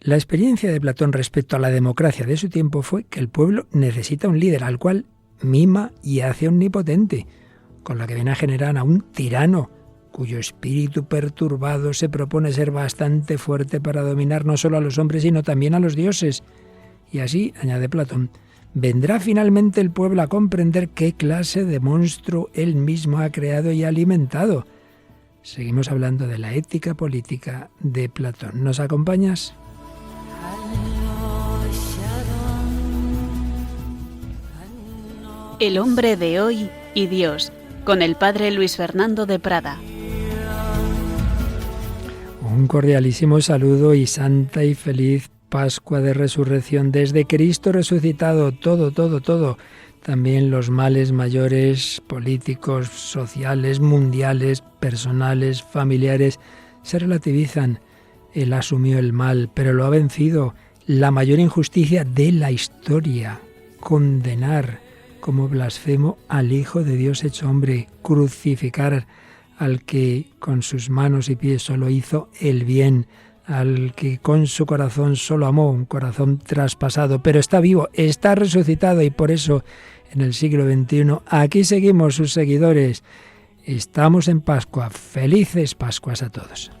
La experiencia de Platón respecto a la democracia de su tiempo fue que el pueblo necesita un líder al cual mima y hace omnipotente, con la que viene a generar a un tirano cuyo espíritu perturbado se propone ser bastante fuerte para dominar no solo a los hombres sino también a los dioses. Y así, añade Platón, vendrá finalmente el pueblo a comprender qué clase de monstruo él mismo ha creado y alimentado. Seguimos hablando de la ética política de Platón. ¿Nos acompañas? El hombre de hoy y Dios, con el padre Luis Fernando de Prada. Un cordialísimo saludo y santa y feliz Pascua de Resurrección desde Cristo resucitado. Todo. También los males mayores, políticos, sociales, mundiales, personales, familiares, se relativizan. Él asumió el mal, pero lo ha vencido. La mayor injusticia de la historia, condenar como blasfemo al Hijo de Dios hecho hombre, crucificar al que con sus manos y pies solo hizo el bien, al que con su corazón solo amó, un corazón traspasado, pero está vivo, está resucitado y por eso en el siglo XXI aquí seguimos sus seguidores. Estamos en Pascua. Felices Pascuas a todos.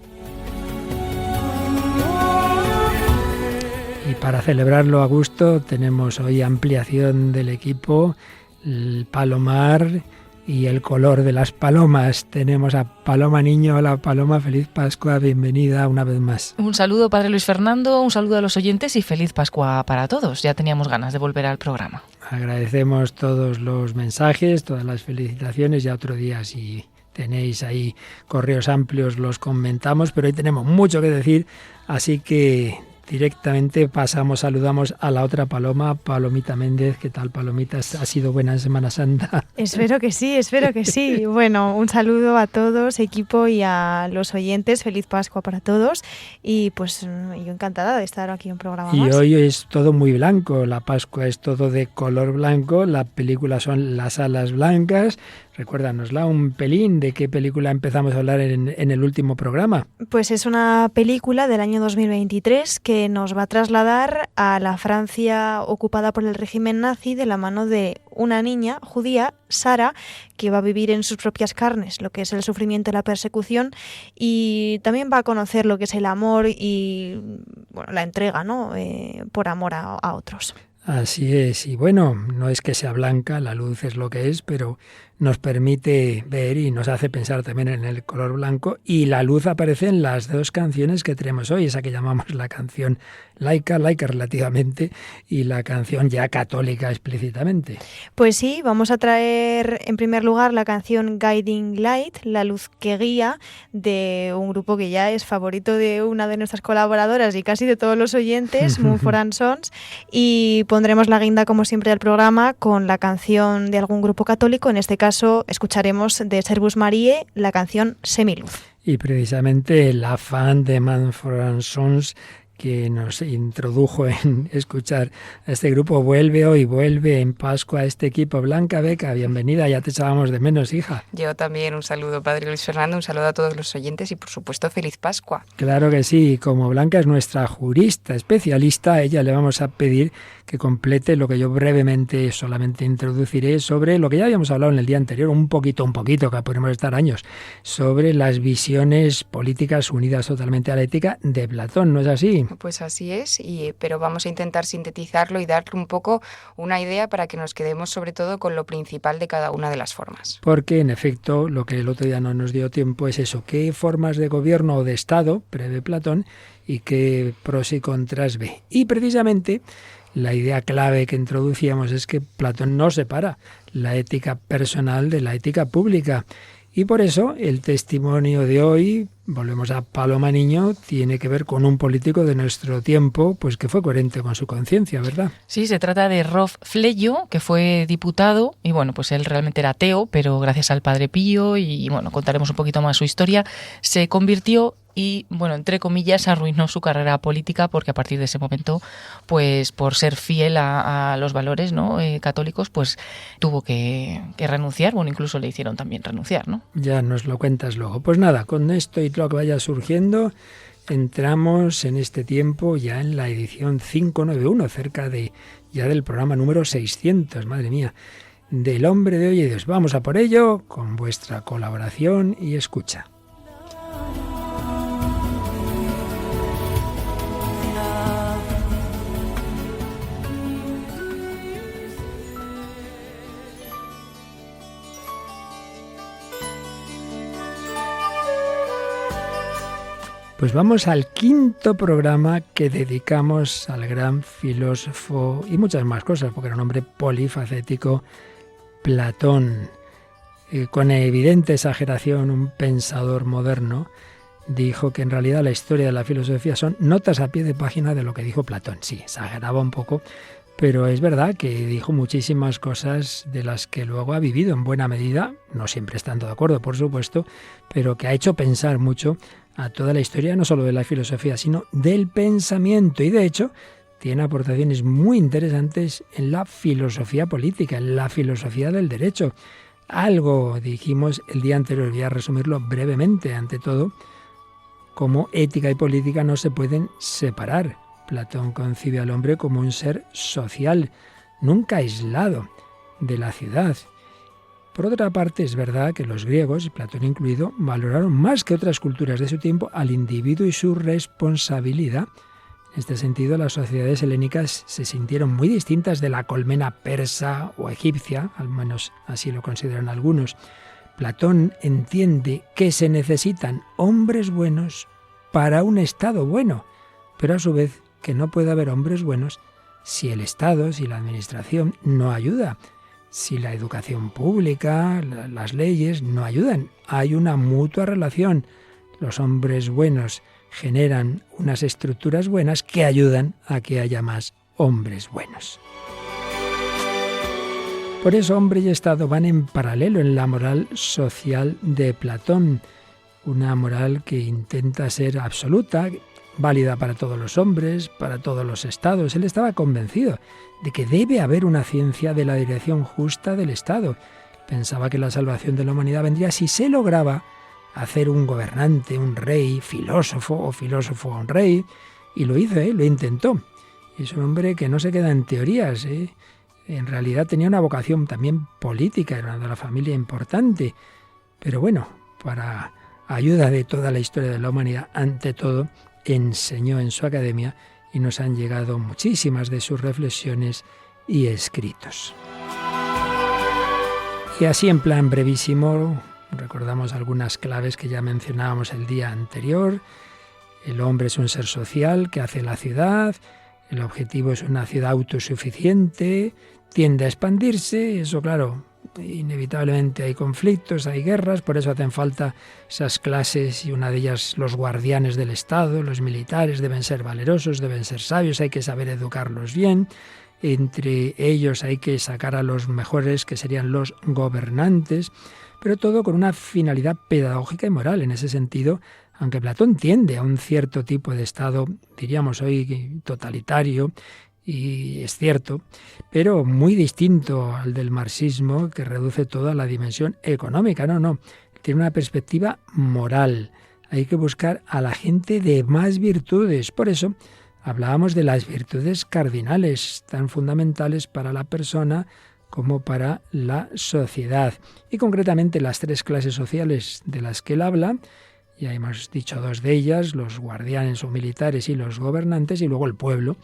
Y para celebrarlo a gusto tenemos hoy ampliación del equipo, el Palomar y el color de las palomas. Tenemos a Paloma Niño. Hola Paloma, feliz Pascua, bienvenida una vez más. Un saludo padre Luis Fernando, un saludo a los oyentes y feliz Pascua para todos. Ya teníamos ganas de volver al programa. Agradecemos todos los mensajes, todas las felicitaciones. Ya otro día si tenéis ahí correos amplios los comentamos, pero hoy tenemos mucho que decir, así que directamente saludamos a la otra Paloma, Palomita Méndez. ¿Qué tal, Palomita? ¿Ha sido buena en Semana Santa? Espero que sí. Bueno, un saludo a todos, equipo, y a los oyentes. Feliz Pascua para todos. Y pues yo encantada de estar aquí en un programa más. Y hoy es todo muy blanco. La Pascua es todo de color blanco. La película son Las alas blancas. Recuérdanosla un pelín. ¿De qué película empezamos a hablar en el último programa? Pues es una película del año 2023 que nos va a trasladar a la Francia ocupada por el régimen nazi de la mano de una niña judía, Sara, que va a vivir en sus propias carnes lo que es el sufrimiento y la persecución, y también va a conocer lo que es el amor y la entrega, ¿no? Por amor a otros. Así es, y bueno, no es que sea blanca, la luz es lo que es, pero nos permite ver y nos hace pensar también en el color blanco, y la luz aparece en las dos canciones que tenemos hoy, esa que llamamos la canción laica relativamente, y la canción ya católica explícitamente. Pues sí, vamos a traer en primer lugar la canción Guiding Light, la luz que guía, de un grupo que ya es favorito de una de nuestras colaboradoras y casi de todos los oyentes, Mumford & Sons, y pondremos la guinda como siempre del programa con la canción de algún grupo católico. En este caso escucharemos de Servus Mariae la canción Semiluz. Y precisamente la fan de Mumford & Sons que nos introdujo en escuchar a este grupo vuelve en Pascua a este equipo. Blanca Beca, bienvenida, ya te echábamos de menos, hija. Yo también, un saludo, padre Luis Fernando, un saludo a todos los oyentes y por supuesto feliz Pascua. Claro que sí, como Blanca es nuestra jurista especialista, a ella le vamos a pedir que complete lo que yo brevemente solamente introduciré sobre lo que ya habíamos hablado en el día anterior, un poquito, que podemos estar años, sobre las visiones políticas unidas totalmente a la ética de Platón, ¿no es así? Pues así es, pero vamos a intentar sintetizarlo y darle un poco una idea para que nos quedemos sobre todo con lo principal de cada una de las formas. Porque en efecto lo que el otro día no nos dio tiempo es eso, qué formas de gobierno o de Estado prevé Platón y qué pros y contras ve. Y precisamente la idea clave que introducíamos es que Platón no separa la ética personal de la ética pública. Y por eso el testimonio de hoy, volvemos a Paloma Niño, tiene que ver con un político de nuestro tiempo, pues que fue coherente con su conciencia, ¿verdad? Sí, se trata de Rolf Fleyo, que fue diputado, y bueno, pues él realmente era ateo, pero gracias al Padre Pío, y bueno, contaremos un poquito más su historia, se convirtió y, bueno, entre comillas, arruinó su carrera política porque a partir de ese momento, pues por ser fiel a los valores, ¿no?, católicos, pues tuvo que renunciar, bueno, incluso le hicieron también renunciar, ¿no? Ya nos lo cuentas luego. Pues nada, con esto y lo que vaya surgiendo, entramos en este tiempo ya en la edición 591, cerca ya del programa número 600, madre mía, del Hombre de Hoy y Dios. Vamos a por ello con vuestra colaboración y escucha. Pues vamos al quinto programa que dedicamos al gran filósofo y muchas más cosas, porque era un hombre polifacético, Platón. Con evidente exageración, un pensador moderno dijo que en realidad la historia de la filosofía son notas a pie de página de lo que dijo Platón. Sí, exageraba un poco, pero es verdad que dijo muchísimas cosas de las que luego ha vivido en buena medida, no siempre estando de acuerdo, por supuesto, pero que ha hecho pensar mucho a toda la historia, no solo de la filosofía, sino del pensamiento. Y de hecho, tiene aportaciones muy interesantes en la filosofía política, en la filosofía del derecho. Algo dijimos el día anterior, voy a resumirlo brevemente. Ante todo, como ética y política no se pueden separar. Platón concibe al hombre como un ser social, nunca aislado de la ciudad. Por otra parte, es verdad que los griegos, Platón incluido, valoraron más que otras culturas de su tiempo al individuo y su responsabilidad. En este sentido, las sociedades helénicas se sintieron muy distintas de la colmena persa o egipcia, al menos así lo consideran algunos. Platón entiende que se necesitan hombres buenos para un Estado bueno, pero a su vez que no puede haber hombres buenos si el Estado, si la administración no ayuda. Si la educación pública, las leyes no ayudan, hay una mutua relación. Los hombres buenos generan unas estructuras buenas que ayudan a que haya más hombres buenos. Por eso hombre y Estado van en paralelo en la moral social de Platón, una moral que intenta ser absoluta, válida para todos los hombres, para todos los estados. Él estaba convencido de que debe haber una ciencia de la dirección justa del Estado. Pensaba que la salvación de la humanidad vendría si se lograba hacer un gobernante, un rey, filósofo o filósofo un rey, y lo hizo, lo intentó. Es un hombre que no se queda en teorías, En realidad tenía una vocación también política, era de la familia importante, pero bueno, para ayuda de toda la historia de la humanidad, ante todo, enseñó en su academia y nos han llegado muchísimas de sus reflexiones y escritos. Y así en plan brevísimo, recordamos algunas claves que ya mencionábamos el día anterior. El hombre es un ser social que hace la ciudad, el objetivo es una ciudad autosuficiente, tiende a expandirse, eso claro, inevitablemente hay conflictos, hay guerras, por eso hacen falta esas clases y una de ellas los guardianes del Estado, los militares deben ser valerosos, deben ser sabios, hay que saber educarlos bien, entre ellos hay que sacar a los mejores que serían los gobernantes, pero todo con una finalidad pedagógica y moral. En ese sentido, aunque Platón tiende a un cierto tipo de Estado, diríamos hoy totalitario, y es cierto, pero muy distinto al del marxismo, que reduce todo a la dimensión económica. No, tiene una perspectiva moral. Hay que buscar a la gente de más virtudes. Por eso hablábamos de las virtudes cardinales, tan fundamentales para la persona como para la sociedad. Y concretamente las tres clases sociales de las que él habla, ya hemos dicho dos de ellas, los guardianes o militares y los gobernantes, y luego el pueblo.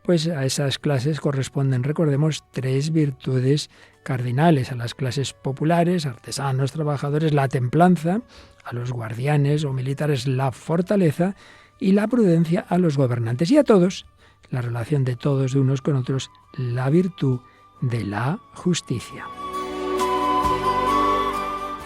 Pues a esas clases corresponden, recordemos, tres virtudes cardinales. A las clases populares, artesanos, trabajadores, la templanza; a los guardianes o militares, la fortaleza; y la prudencia a los gobernantes. Y a todos, la relación de todos de unos con otros, la virtud de la justicia.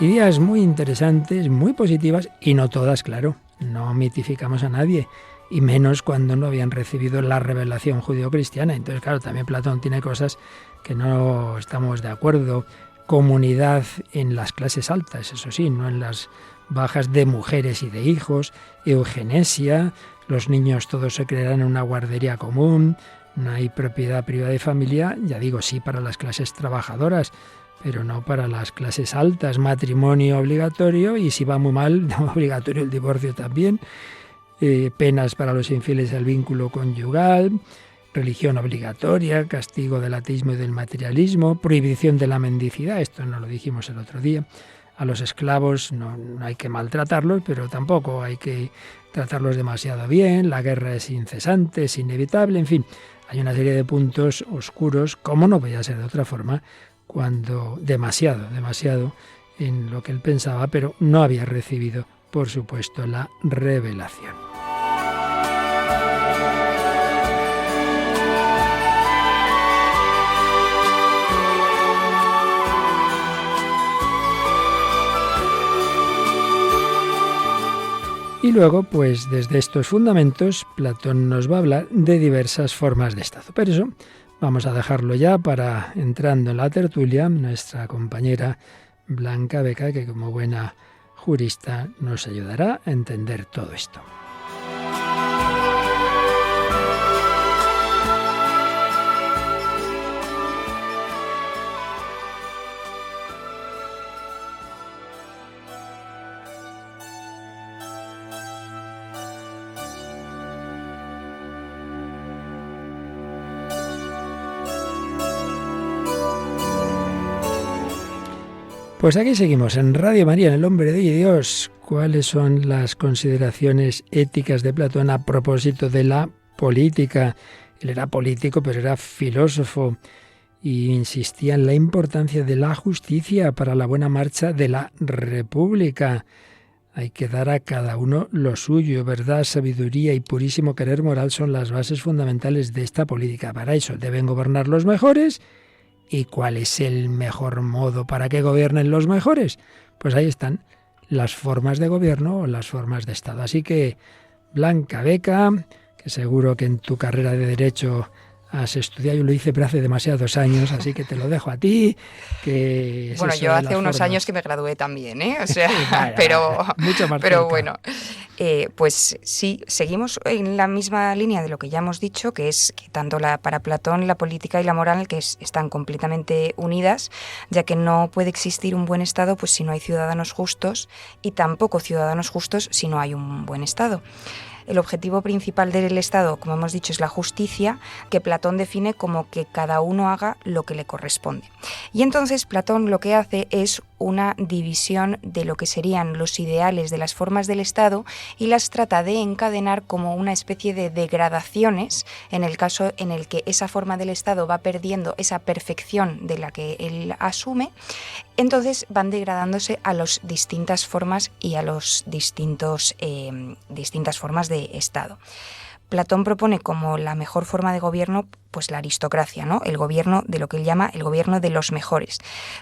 Ideas muy interesantes, muy positivas, y no todas, claro, no mitificamos a nadie, y menos cuando no habían recibido la revelación judeocristiana. Entonces, claro, también Platón tiene cosas que no estamos de acuerdo. Comunidad en las clases altas, eso sí, no en las bajas, de mujeres y de hijos; eugenesia, los niños todos se crearán en una guardería común; no hay propiedad privada y familia, ya digo, sí para las clases trabajadoras, pero no para las clases altas; matrimonio obligatorio, y si va muy mal, obligatorio el divorcio también. penas para los infieles al vínculo conyugal, religión obligatoria, castigo del ateísmo y del materialismo, prohibición de la mendicidad, esto no lo dijimos el otro día. A los esclavos no hay que maltratarlos, pero tampoco hay que tratarlos demasiado bien, la guerra es incesante, es inevitable, en fin, hay una serie de puntos oscuros, como no podía ser de otra forma, cuando demasiado en lo que él pensaba, pero no había recibido, por supuesto, la revelación. Y luego, pues desde estos fundamentos, Platón nos va a hablar de diversas formas de Estado. Pero eso vamos a dejarlo ya para, entrando en la tertulia, nuestra compañera Blanca Beca, que como buena jurista nos ayudará a entender todo esto. Pues aquí seguimos en Radio María, en El Hombre de Dios. ¿Cuáles son las consideraciones éticas de Platón a propósito de la política? Él era político, pero era filósofo y insistía en la importancia de la justicia para la buena marcha de la República. Hay que dar a cada uno lo suyo. Verdad, sabiduría y purísimo querer moral son las bases fundamentales de esta política. Para eso deben gobernar los mejores. ¿Y cuál es el mejor modo para que gobiernen los mejores? Pues ahí están las formas de gobierno o las formas de Estado. Así que, Blanca Beca, que seguro que en tu carrera de Derecho has estudiado, yo lo hice pero hace demasiados años, así que te lo dejo a ti. Que bueno, yo hace unos años que me gradué también, ¿eh? O sea, vale, pero bueno, pues sí, seguimos en la misma línea de lo que ya hemos dicho, que es que tanto para Platón la política y la moral están completamente unidas, ya que no puede existir un buen Estado pues si no hay ciudadanos justos, y tampoco ciudadanos justos si no hay un buen Estado. El objetivo principal del Estado, como hemos dicho, es la justicia, que Platón define como que cada uno haga lo que le corresponde. Y entonces Platón lo que hace es una división de lo que serían los ideales de las formas del Estado y las trata de encadenar como una especie de degradaciones en el caso en el que esa forma del Estado va perdiendo esa perfección de la que él asume. Entonces van degradándose a las distintas formas y a los distintas formas de Estado. Platón propone como la mejor forma de gobierno pues la aristocracia, ¿no? El gobierno de lo que él llama el gobierno de los mejores.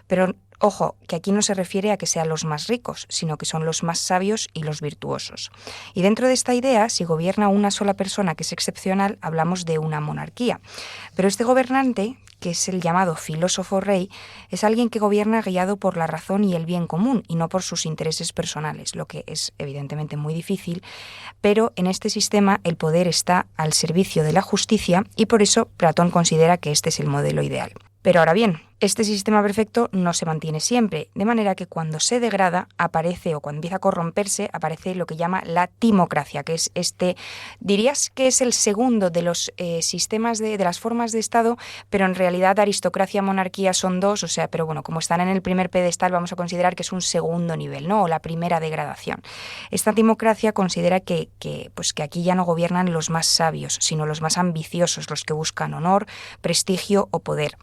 Pero ojo, que aquí no se refiere a que sean los más ricos, sino que son los más sabios y los virtuosos. Y dentro de esta idea, si gobierna una sola persona que es excepcional, hablamos de una monarquía. Pero este gobernante, que es el llamado filósofo rey, es alguien que gobierna guiado por la razón y el bien común y no por sus intereses personales, lo que es evidentemente muy difícil, pero en este sistema el poder está al servicio de la justicia y por eso Platón considera que este es el modelo ideal. Pero ahora bien, este sistema perfecto no se mantiene siempre, de manera que cuando se degrada aparece, o cuando empieza a corromperse, aparece lo que llama la timocracia, que es dirías que es el segundo de los sistemas de las formas de Estado, pero en realidad aristocracia y monarquía son dos, o sea, pero bueno, como están en el primer pedestal, vamos a considerar que es un segundo nivel, ¿no? O la primera degradación. Esta timocracia considera que aquí ya no gobiernan los más sabios, sino los más ambiciosos, los que buscan honor, prestigio o poder.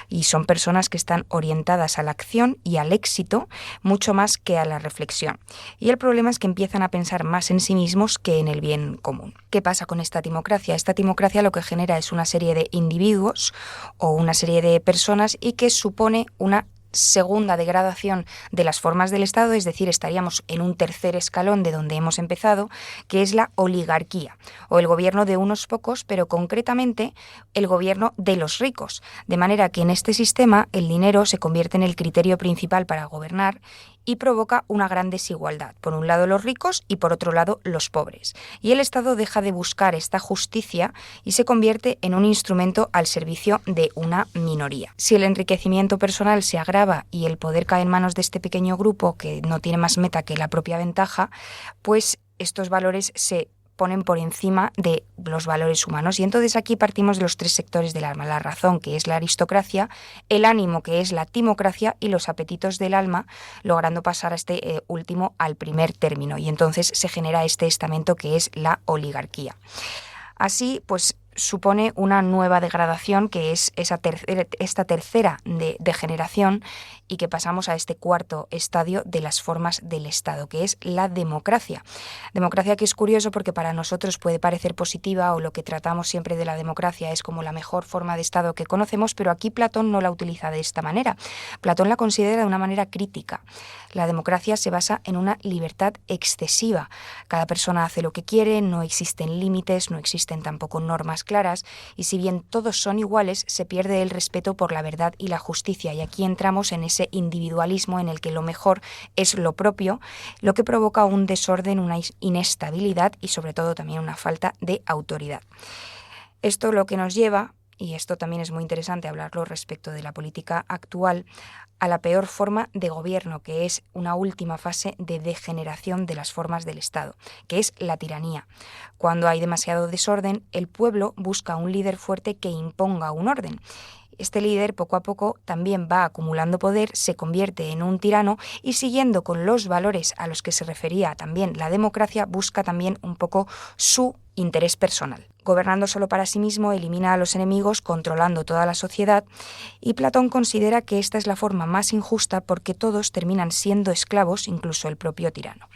Y son personas que están orientadas a la acción y al éxito mucho más que a la reflexión. Y el problema es que empiezan a pensar más en sí mismos que en el bien común. ¿Qué pasa con esta timocracia? Esta timocracia lo que genera es una serie de individuos o una serie de personas y que supone una segunda degradación de las formas del Estado, es decir, estaríamos en un tercer escalón de donde hemos empezado, que es la oligarquía, o el gobierno de unos pocos, pero concretamente el gobierno de los ricos, de manera que en este sistema el dinero se convierte en el criterio principal para gobernar y provoca una gran desigualdad. Por un lado los ricos y por otro lado los pobres. Y el Estado deja de buscar esta justicia y se convierte en un instrumento al servicio de una minoría. Si el enriquecimiento personal se agrava y el poder cae en manos de este pequeño grupo que no tiene más meta que la propia ventaja, pues estos valores se ponen por encima de los valores humanos. Y entonces aquí partimos de los 3 sectores del alma: la razón, que es la aristocracia, el ánimo, que es la timocracia, y los apetitos del alma, logrando pasar a este último al primer término. Y entonces se genera este estamento que es la oligarquía. Así, pues, supone una nueva degradación, que es esta tercera degeneración, y que pasamos a este cuarto estadio de las formas del Estado, que es la democracia. Democracia que es curioso porque para nosotros puede parecer positiva, o lo que tratamos siempre de la democracia es como la mejor forma de Estado que conocemos, pero aquí Platón no la utiliza de esta manera. Platón la considera de una manera crítica. La democracia se basa en una libertad excesiva. Cada persona hace lo que quiere, no existen límites, no existen tampoco normas claras, y si bien todos son iguales, se pierde el respeto por la verdad y la justicia, y aquí entramos en ese individualismo en el que lo mejor es lo propio, lo que provoca un desorden, una inestabilidad y sobre todo también una falta de autoridad. Esto lo que nos lleva, y esto también es muy interesante hablarlo respecto de la política actual, a la peor forma de gobierno, que es una última fase de degeneración de las formas del Estado, que es la tiranía. Cuando hay demasiado desorden, el pueblo busca un líder fuerte que imponga un orden. Este líder poco a poco también va acumulando poder, se convierte en un tirano y, siguiendo con los valores a los que se refería también la democracia, busca también un poco su interés personal. Gobernando solo para sí mismo, elimina a los enemigos, controlando toda la sociedad, y Platón considera que esta es la forma más injusta porque todos terminan siendo esclavos, incluso el propio tirano.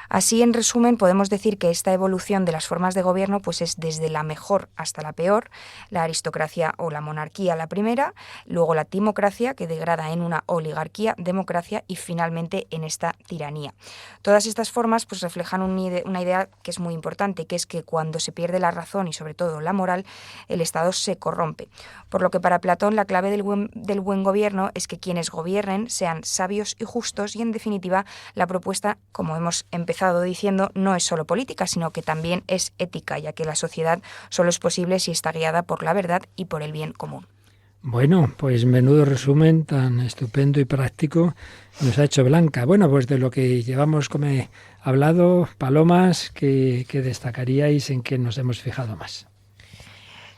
Así, en resumen, podemos decir que esta evolución de las formas de gobierno pues es desde la mejor hasta la peor: la aristocracia o la monarquía, la primera, luego la timocracia, que degrada en una oligarquía, democracia, y finalmente en esta tiranía. Todas estas formas pues reflejan una idea que es muy importante, que es que cuando se pierde la razón y sobre todo la moral, el Estado se corrompe. Por lo que para Platón la clave del buen gobierno es que quienes gobiernen sean sabios y justos, y en definitiva la propuesta, como hemos empezado diciendo, no es solo política, sino que también es ética, ya que la sociedad solo es posible si está guiada por la verdad y por el bien común. Bueno, pues menudo resumen tan estupendo y práctico nos ha hecho Blanca. Bueno, pues de lo que llevamos como hablado, Palomas, ¿qué destacaríais, en qué nos hemos fijado más?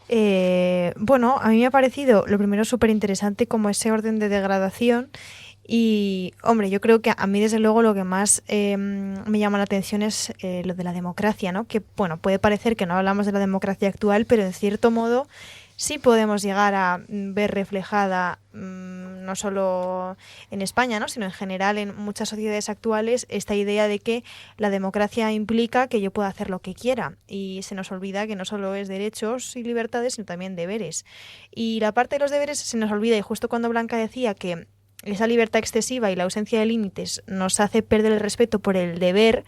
Bueno, a mí me ha parecido lo primero súper interesante como ese orden de degradación. Y, hombre, yo creo que a mí, desde luego, lo que más me llama la atención es lo de la democracia, ¿no? Que, bueno, puede parecer que no hablamos de la democracia actual, pero en cierto modo sí podemos llegar a ver reflejada, no solo en España, ¿no?, sino en general en muchas sociedades actuales, esta idea de que la democracia implica que yo pueda hacer lo que quiera, y se nos olvida que no solo es derechos y libertades, sino también deberes. Y la parte de los deberes se nos olvida, y justo cuando Blanca decía que esa libertad excesiva y la ausencia de límites nos hace perder el respeto por el deber,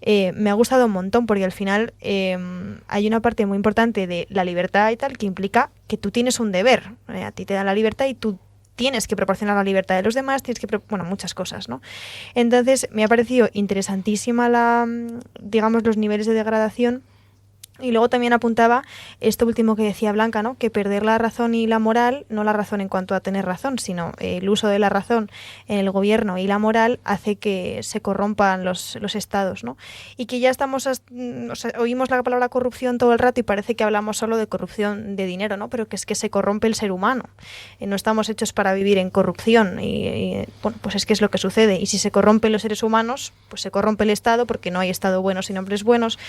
me ha gustado un montón, porque al final hay una parte muy importante de la libertad y tal que implica que tú tienes un deber. A ti te dan la libertad y tú tienes que proporcionar la libertad de los demás, tienes que muchas cosas, ¿no? Entonces me ha parecido interesantísima digamos, los niveles de degradación. Y luego también apuntaba esto último que decía Blanca, ¿no?, que perder la razón y la moral, no la razón en cuanto a tener razón, sino el uso de la razón en el gobierno y la moral, hace que se corrompan los estados, ¿no? Y que ya estamos, oímos la palabra corrupción todo el rato y parece que hablamos solo de corrupción de dinero, ¿no? Pero que es que se corrompe el ser humano. No estamos hechos para vivir en corrupción y bueno, pues es que es lo que sucede. Y si se corrompen los seres humanos, pues se corrompe el Estado, porque no hay Estado bueno sin hombres buenos.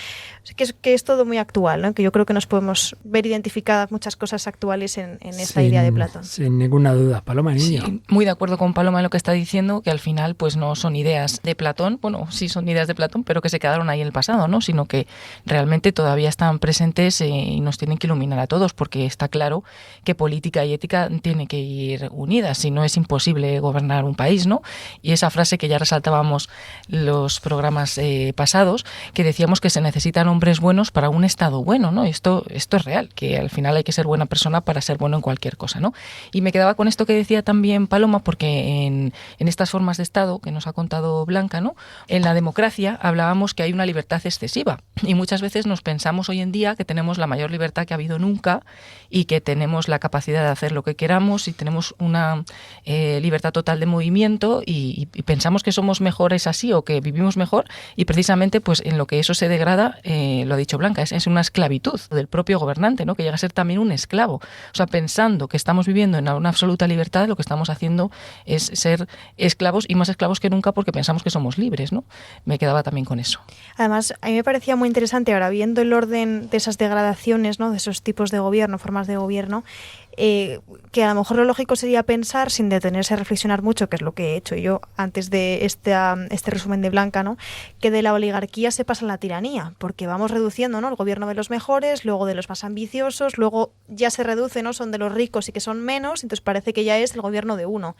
Que es todo muy actual, ¿no? Que yo creo que nos podemos ver identificadas muchas cosas actuales en esta idea de Platón. Sin ninguna duda. Paloma, niño. Sí, muy de acuerdo con Paloma en lo que está diciendo, que al final pues no son ideas de Platón, bueno, sí son ideas de Platón, pero que se quedaron ahí en el pasado, ¿no? Sino que realmente todavía están presentes y nos tienen que iluminar a todos, porque está claro que política y ética tienen que ir unidas, si no es imposible gobernar un país, ¿no? Y esa frase que ya resaltábamos los programas pasados, que decíamos que se necesitan hombres buenos para un estado bueno, ¿no? Esto es real, que al final hay que ser buena persona para ser bueno en cualquier cosa, ¿no? Y me quedaba con esto que decía también Paloma, porque en estas formas de Estado que nos ha contado Blanca, ¿no? En la democracia hablábamos que hay una libertad excesiva y muchas veces nos pensamos hoy en día que tenemos la mayor libertad que ha habido nunca y que tenemos la capacidad de hacer lo que queramos y tenemos una libertad total de movimiento y pensamos que somos mejores así o que vivimos mejor, y precisamente pues en lo que eso se degrada, lo ha dicho Blanca, es una esclavitud del propio gobernante, ¿no? Que llega a ser también un esclavo. O sea, pensando que estamos viviendo en una absoluta libertad, lo que estamos haciendo es ser esclavos, y más esclavos que nunca, porque pensamos que somos libres, ¿no? Me quedaba también con eso. Además, a mí me parecía muy interesante ahora, viendo el orden de esas degradaciones, ¿no? De esos tipos de gobierno, formas de gobierno, que a lo mejor lo lógico sería pensar, sin detenerse a reflexionar mucho, que es lo que he hecho yo antes de este resumen de Blanca, ¿no? Que de la oligarquía se pasa a la tiranía, porque vamos reduciendo, ¿no? El gobierno de los mejores, luego de los más ambiciosos, luego ya se reduce, ¿no? Son de los ricos y que son menos, entonces parece que ya es el gobierno de uno.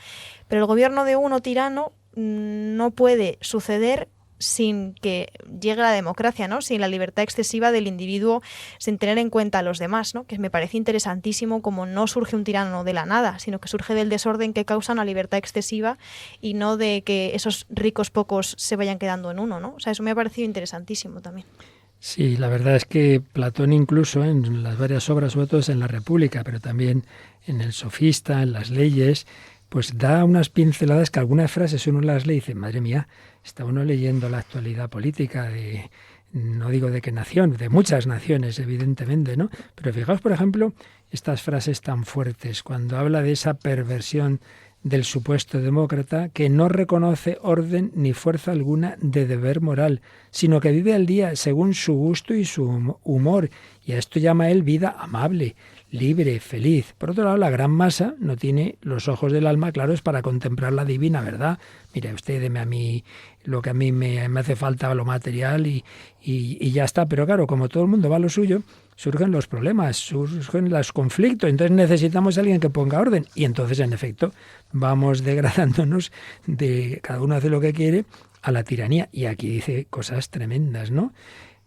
Pero el gobierno de uno tirano no puede suceder sin que llegue la democracia, ¿no? Sin la libertad excesiva del individuo, sin tener en cuenta a los demás, ¿no? Que me parece interesantísimo como no surge un tirano de la nada, sino que surge del desorden que causa una libertad excesiva y no de que esos ricos pocos se vayan quedando en uno, ¿no? O sea, eso me ha parecido interesantísimo también. Sí, la verdad es que Platón, incluso en las varias obras, sobre todo en la República, pero también en el Sofista, en las Leyes, pues da unas pinceladas que algunas frases uno las lee y dice, madre mía, está uno leyendo la actualidad política de, no digo de qué nación, de muchas naciones, evidentemente, ¿no? Pero fijaos, por ejemplo, estas frases tan fuertes, cuando habla de esa perversión del supuesto demócrata que no reconoce orden ni fuerza alguna de deber moral, sino que vive al día según su gusto y su humor, y a esto llama él vida amable, libre, feliz. Por otro lado, la gran masa no tiene los ojos del alma claros para contemplar la divina verdad. Mire, usted deme a mí lo que a mí me hace falta, lo material, y ya está. Pero claro, como todo el mundo va a lo suyo, surgen los problemas, surgen los conflictos. Entonces necesitamos a alguien que ponga orden. Y entonces, en efecto, vamos degradándonos de cada uno hace lo que quiere a la tiranía. Y aquí dice cosas tremendas, ¿no?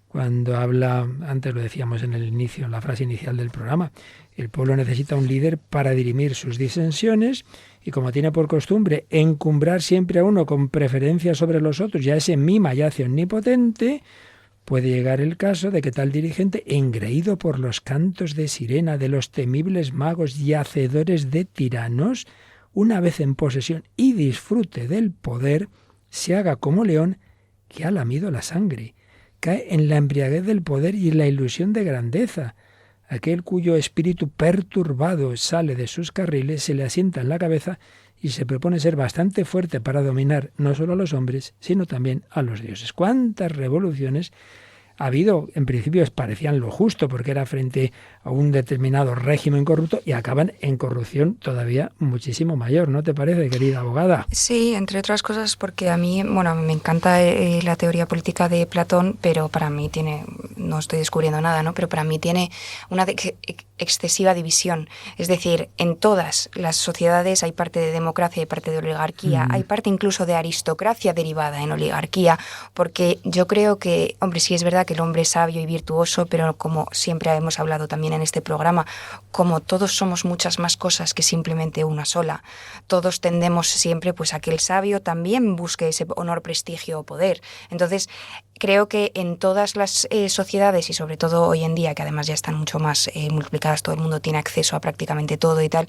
Cuando habla, antes lo decíamos en el inicio, en la frase inicial del programa, el pueblo necesita un líder para dirimir sus disensiones y, como tiene por costumbre encumbrar siempre a uno con preferencia sobre los otros, ya ese mima y hace omnipotente, puede llegar el caso de que tal dirigente, engreído por los cantos de sirena de los temibles magos y hacedores de tiranos, una vez en posesión y disfrute del poder, se haga como león que ha lamido la sangre. Cae en la embriaguez del poder y en la ilusión de grandeza. Aquel cuyo espíritu perturbado sale de sus carriles, se le asienta en la cabeza y se propone ser bastante fuerte para dominar no solo a los hombres, sino también a los dioses. ¿Cuántas revoluciones ha habido? En principio parecían lo justo, porque era frente a un determinado régimen corrupto, y acaban en corrupción todavía muchísimo mayor, ¿no te parece, querida abogada? Sí, entre otras cosas porque a mí, bueno, me encanta la teoría política de Platón, pero para mí tiene, no estoy descubriendo nada, ¿no? Pero para mí tiene una excesiva división. Es decir, en todas las sociedades hay parte de democracia, hay parte de oligarquía, hay parte incluso de aristocracia derivada en oligarquía, porque yo creo que, hombre, sí es verdad que el hombre es sabio y virtuoso, pero como siempre hemos hablado también en este programa, como todos somos muchas más cosas que simplemente una sola, todos tendemos siempre pues a que el sabio también busque ese honor, prestigio o poder. Entonces, creo que en todas las sociedades, y sobre todo hoy en día, que además ya están mucho más multiplicadas, todo el mundo tiene acceso a prácticamente todo y tal,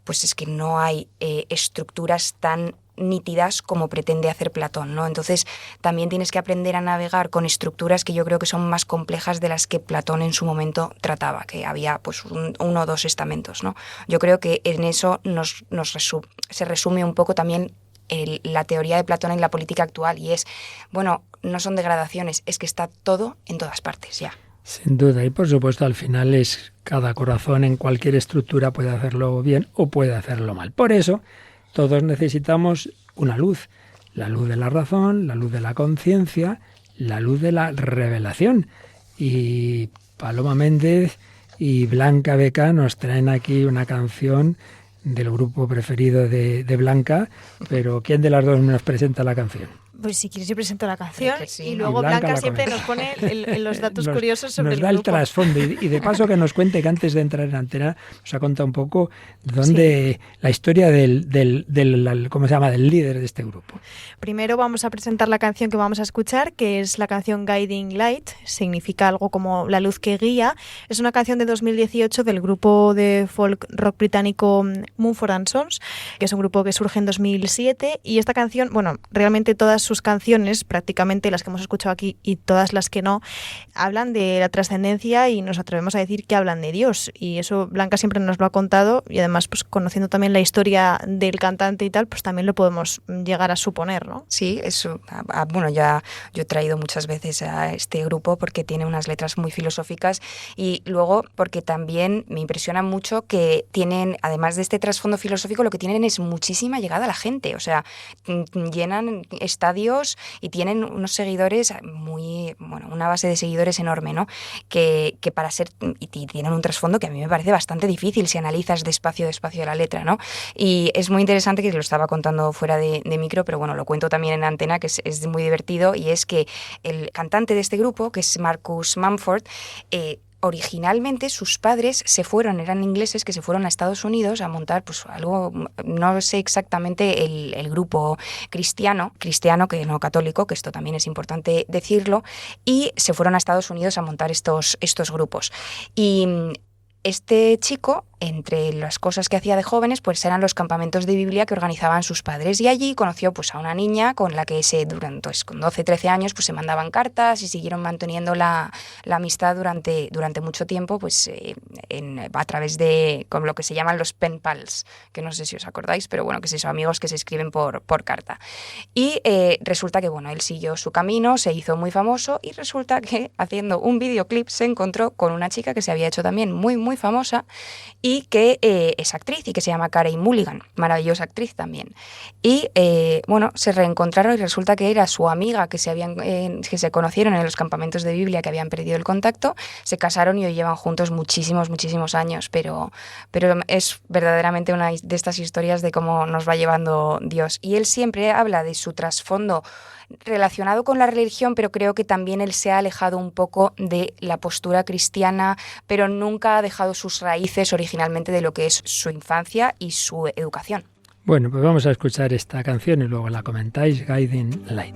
pues es que no hay estructuras tan nítidas como pretende hacer Platón, ¿no? Entonces también tienes que aprender a navegar con estructuras que yo creo que son más complejas de las que Platón en su momento trataba, que había pues uno o dos estamentos, ¿no? Yo creo que en eso se resume un poco también la teoría de Platón en la política actual, y es, bueno, no son degradaciones, es que está todo en todas partes ya. Sin duda, y por supuesto al final es cada corazón en cualquier estructura puede hacerlo bien o puede hacerlo mal. Por eso todos necesitamos una luz, la luz de la razón, la luz de la conciencia, la luz de la revelación. Y Paloma Méndez y Blanca Beca nos traen aquí una canción del grupo preferido de Blanca, pero ¿quién de las dos nos presenta la canción? Pues si quieres yo presento la canción sí, y ¿no? luego Y Blanca siempre nos pone los datos curiosos sobre el grupo. Nos da el trasfondo y de paso que nos cuente que antes de entrar en antena nos ha contado un poco dónde la historia del ¿cómo se llama? Del líder de este grupo. Primero vamos a presentar la canción que vamos a escuchar, que es la canción Guiding Light, significa algo como la luz que guía. Es una canción de 2018 del grupo de folk rock británico Mumford & Sons, que es un grupo que surge en 2007, y esta canción, bueno, realmente todas sus canciones, prácticamente las que hemos escuchado aquí y todas las que no, hablan de la trascendencia y nos atrevemos a decir que hablan de Dios, y eso Blanca siempre nos lo ha contado, y además pues conociendo también la historia del cantante y tal, pues también lo podemos llegar a suponer, ¿no? Sí, eso. Bueno, ya yo he traído muchas veces a este grupo porque tiene unas letras muy filosóficas y luego porque también me impresiona mucho que tienen, además de este trasfondo filosófico, lo que tienen es muchísima llegada a la gente, o sea, llenan estadios y tienen unos seguidores muy, bueno, una base de seguidores enorme, ¿no? Que para ser, y tienen un trasfondo que a mí me parece bastante difícil si analizas despacio la letra, ¿no? Y es muy interesante, que lo estaba contando fuera de micro, pero bueno, lo cuento también en antena, que es muy divertido, y es que el cantante de este grupo, que es Marcus Mumford, originalmente sus padres eran ingleses que se fueron a Estados Unidos a montar pues algo, no sé exactamente el grupo cristiano que no católico, que esto también es importante decirlo, y se fueron a Estados Unidos a montar estos grupos. Y este chico, entre las cosas que hacía de jóvenes, pues eran los campamentos de Biblia que organizaban sus padres, y allí conoció pues a una niña con la que con 12-13 años pues se mandaban cartas y siguieron manteniendo la amistad durante mucho tiempo, pues a través de con lo que se llaman los pen pals, que no sé si os acordáis, pero bueno, que son amigos que se escriben por carta. Y resulta que bueno, él siguió su camino, se hizo muy famoso, y resulta que haciendo un videoclip se encontró con una chica que se había hecho también muy muy famosa y que es actriz y que se llama Carey Mulligan, maravillosa actriz también. Y bueno, se reencontraron y resulta que era su amiga que se conocieron en los campamentos de Biblia, que habían perdido el contacto, se casaron y hoy llevan juntos muchísimos años, pero es verdaderamente una de estas historias de cómo nos va llevando Dios. Y él siempre habla de su trasfondo relacionado con la religión, pero creo que también él se ha alejado un poco de la postura cristiana, pero nunca ha dejado sus raíces originalmente de lo que es su infancia y su educación. Bueno, pues vamos a escuchar esta canción y luego la comentáis, Guiding Light.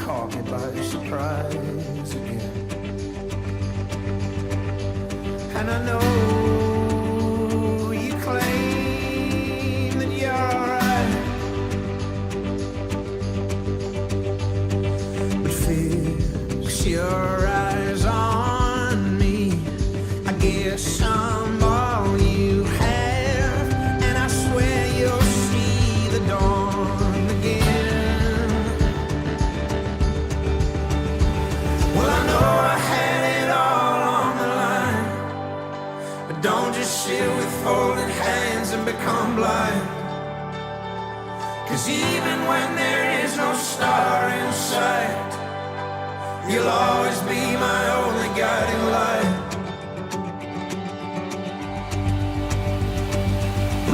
Caught me by surprise again, and I know you claim that you're right, but fix your eyes on me. I guess I'm all you have, and I swear you'll see the dawn again. Sit with folded hands and become blind, 'cause even when there is no star in sight, you'll always be my only guiding light.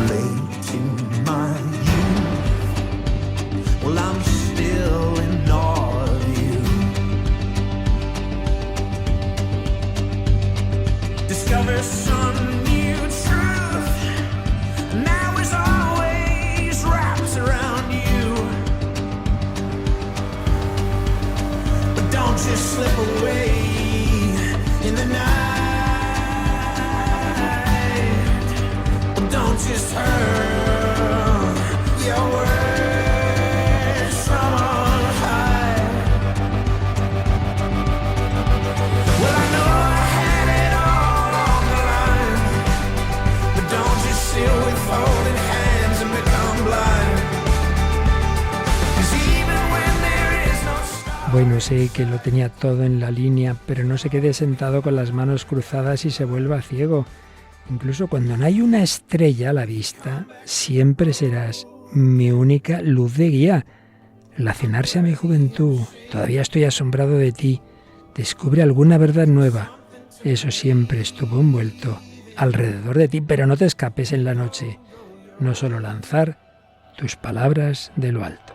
Late in my youth, well, I'm still in awe of you. Discover some just slip away in the night. Don't just hurl your words from on high. Well, I know I had it all on the line, but don't just sit with folded hands and become blind. 'Cause even when there is no star. Bueno, sé que lo tenía todo en la línea, pero no se quede sentado con las manos cruzadas y se vuelva ciego. Incluso cuando no hay una estrella a la vista, siempre serás mi única luz de guía. Relacionarse a mi juventud. Todavía estoy asombrado de ti. Descubre alguna verdad nueva. Eso siempre estuvo envuelto alrededor de ti, pero no te escapes en la noche. No solo lanzar tus palabras de lo alto.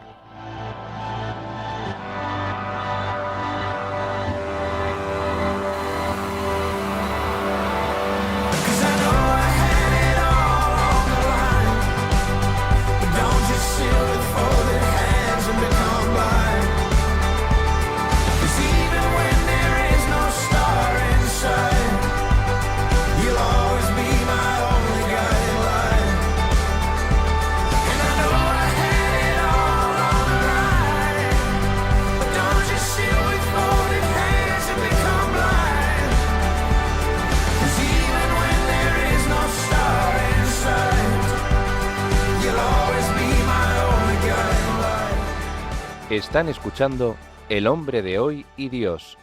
Están escuchando El hombre de hoy y Dios,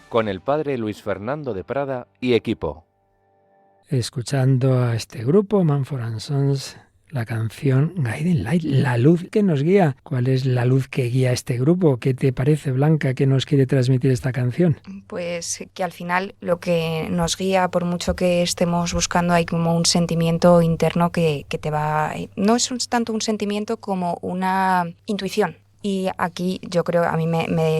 con el padre Luis Fernando de Prada y equipo. Escuchando a este grupo, Mumford & Sons, la canción Guiding Light, la luz que nos guía. ¿Cuál es la luz que guía a este grupo? ¿Qué te parece, Blanca, que nos quiere transmitir esta canción? Pues que al final lo que nos guía, por mucho que estemos buscando, hay como un sentimiento interno que te va... No es tanto un sentimiento como una intuición. Y aquí yo creo, a mí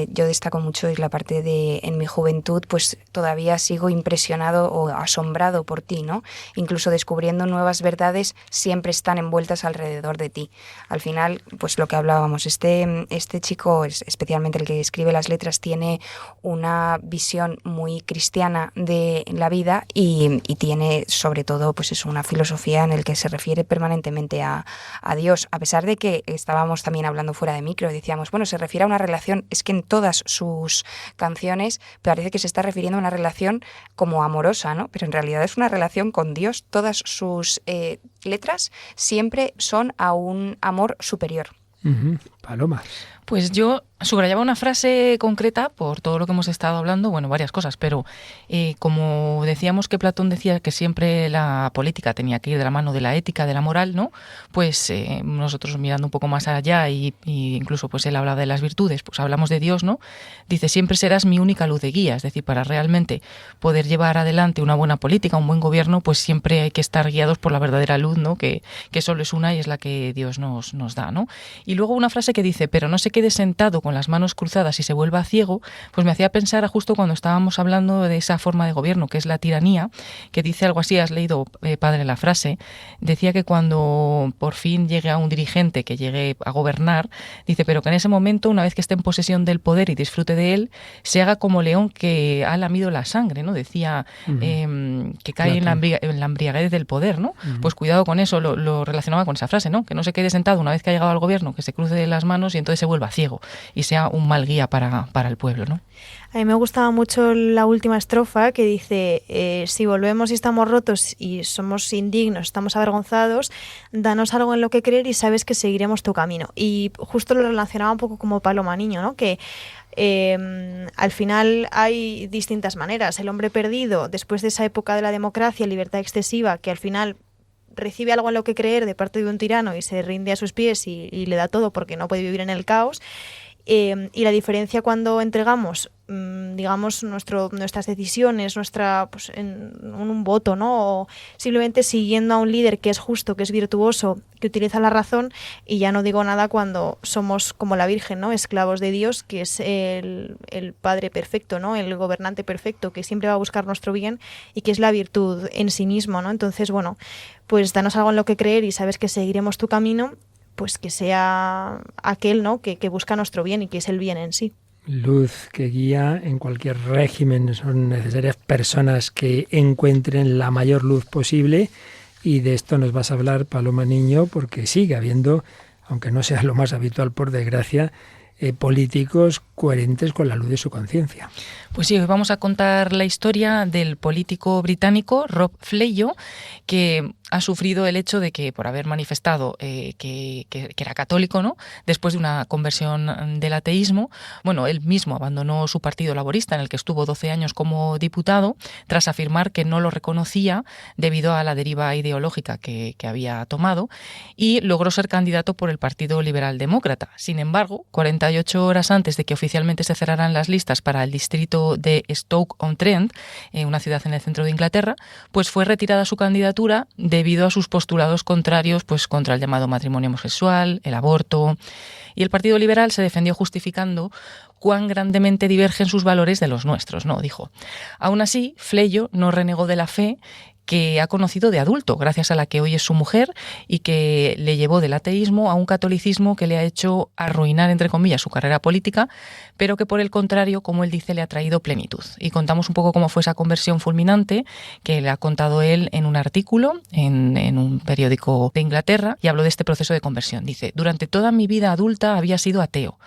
yo destaco mucho es la parte de, en mi juventud, pues todavía sigo impresionado o asombrado por ti, ¿no? Incluso descubriendo nuevas verdades siempre están envueltas alrededor de ti. Al final, pues lo que hablábamos, este chico, especialmente el que escribe las letras, tiene una visión muy cristiana de la vida y tiene sobre todo pues es una filosofía en la que se refiere permanentemente a Dios, a pesar de que estábamos también hablando fuera de micro, decíamos, bueno, se refiere a una relación, es que en todas sus canciones parece que se está refiriendo a una relación como amorosa, ¿no? Pero en realidad es una relación con Dios. Todas sus letras siempre son a un amor superior. Paloma. Pues yo subrayaba una frase concreta por todo lo que hemos estado hablando, bueno, varias cosas, pero como decíamos que Platón decía que siempre la política tenía que ir de la mano de la ética, de la moral, ¿no? Pues nosotros mirando un poco más allá y incluso pues él habla de las virtudes, pues hablamos de Dios, ¿no? Dice, siempre serás mi única luz de guía, es decir, para realmente poder llevar adelante una buena política, un buen gobierno, pues siempre hay que estar guiados por la verdadera luz, ¿no? Que solo es una y es la que Dios nos da, ¿no? Y luego una frase que dice, pero no se quede sentado con las manos cruzadas y se vuelva ciego, pues me hacía pensar justo cuando estábamos hablando de esa forma de gobierno que es la tiranía, que dice algo así, has leído, padre, la frase, decía que cuando por fin llegue a un dirigente que llegue a gobernar, dice, pero que en ese momento, una vez que esté en posesión del poder y disfrute de él, se haga como león que ha lamido la sangre, ¿no? Decía que cae en la embriaguez del poder, ¿no? Pues cuidado con eso, lo relacionaba con esa frase, ¿no? Que no se quede sentado una vez que ha llegado al gobierno, que se cruce las manos y entonces se vuelva ciego y sea un mal guía para el pueblo, ¿no? A mí me gustaba mucho la última estrofa que dice, si volvemos y estamos rotos y somos indignos, estamos avergonzados, danos algo en lo que creer y sabes que seguiremos tu camino. Y justo lo relacionaba un poco como Paloma Niño, ¿no? Que al final hay distintas maneras. El hombre perdido, después de esa época de la democracia, libertad excesiva, que al final recibe algo en lo que creer de parte de un tirano y se rinde a sus pies y le da todo porque no puede vivir en el caos. Y la diferencia cuando entregamos, digamos, nuestras decisiones, pues, en un voto, ¿no? O simplemente siguiendo a un líder que es justo, que es virtuoso, que utiliza la razón, y ya no digo nada cuando somos como la Virgen, ¿no? Esclavos de Dios, que es el Padre perfecto, ¿no? El gobernante perfecto, que siempre va a buscar nuestro bien y que es la virtud en sí mismo, ¿no? Entonces, bueno, pues danos algo en lo que creer y sabes que seguiremos tu camino, pues que sea aquel, ¿no? que busca nuestro bien y que es el bien en sí. Luz que guía en cualquier régimen. Son necesarias personas que encuentren la mayor luz posible, y de esto nos vas a hablar, Paloma Niño, porque sigue habiendo, aunque no sea lo más habitual por desgracia, políticos coherentes con la luz de su conciencia. Pues sí, hoy vamos a contar la historia del político británico Rob Fleyo, que ha sufrido el hecho de que, por haber manifestado que era católico, ¿no?, después de una conversión del ateísmo, bueno, él mismo abandonó su partido laborista, en el que estuvo 12 años como diputado, tras afirmar que no lo reconocía debido a la deriva ideológica que había tomado, y logró ser candidato por el Partido Liberal Demócrata. Sin embargo, 48 horas antes de que oficialmente se cerraran las listas para el distrito de Stoke-on-Trent, una ciudad en el centro de Inglaterra, pues fue retirada su candidatura debido a sus postulados contrarios, pues contra el llamado matrimonio homosexual, el aborto. Y el Partido Liberal se defendió justificando cuán grandemente divergen sus valores de los nuestros, ¿no?, dijo. Aún así, Fleyo no renegó de la fe que ha conocido de adulto, gracias a la que hoy es su mujer, y que le llevó del ateísmo a un catolicismo que le ha hecho arruinar, entre comillas, su carrera política, pero que por el contrario, como él dice, le ha traído plenitud. Y contamos un poco cómo fue esa conversión fulminante, que le ha contado él en un artículo en un periódico de Inglaterra, y habló de este proceso de conversión. Dice: durante toda mi vida adulta había sido ateo.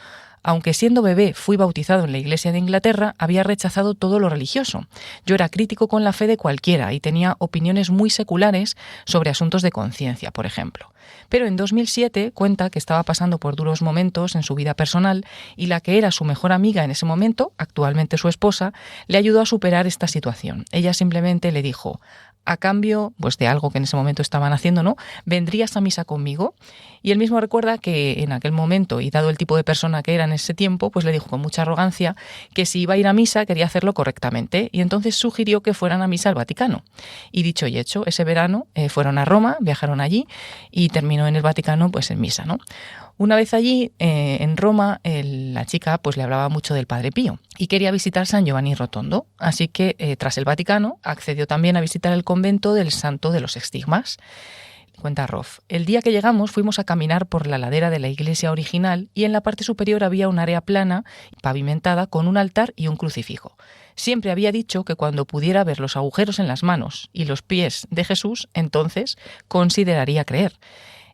Aunque siendo bebé fui bautizado en la Iglesia de Inglaterra, había rechazado todo lo religioso. Yo era crítico con la fe de cualquiera y tenía opiniones muy seculares sobre asuntos de conciencia, por ejemplo. Pero en 2007 cuenta que estaba pasando por duros momentos en su vida personal y la que era su mejor amiga en ese momento, actualmente su esposa, le ayudó a superar esta situación. Ella simplemente le dijo: a cambio, pues, de algo que en ese momento estaban haciendo, ¿no?, ¿vendrías a misa conmigo? Y él mismo recuerda que en aquel momento, y dado el tipo de persona que era en ese tiempo, pues le dijo con mucha arrogancia que si iba a ir a misa quería hacerlo correctamente, y entonces sugirió que fueran a misa al Vaticano. Y dicho y hecho, ese verano fueron a Roma, viajaron allí y terminó en el Vaticano, pues en misa, ¿no? Una vez allí, en Roma, la chica pues le hablaba mucho del Padre Pío y quería visitar San Giovanni Rotondo. Así que, tras el Vaticano, accedió también a visitar el convento del Santo de los Estigmas. Cuenta Roff: el día que llegamos fuimos a caminar por la ladera de la iglesia original y en la parte superior había un área plana, pavimentada, con un altar y un crucifijo. Siempre había dicho que cuando pudiera ver los agujeros en las manos y los pies de Jesús, entonces consideraría creer.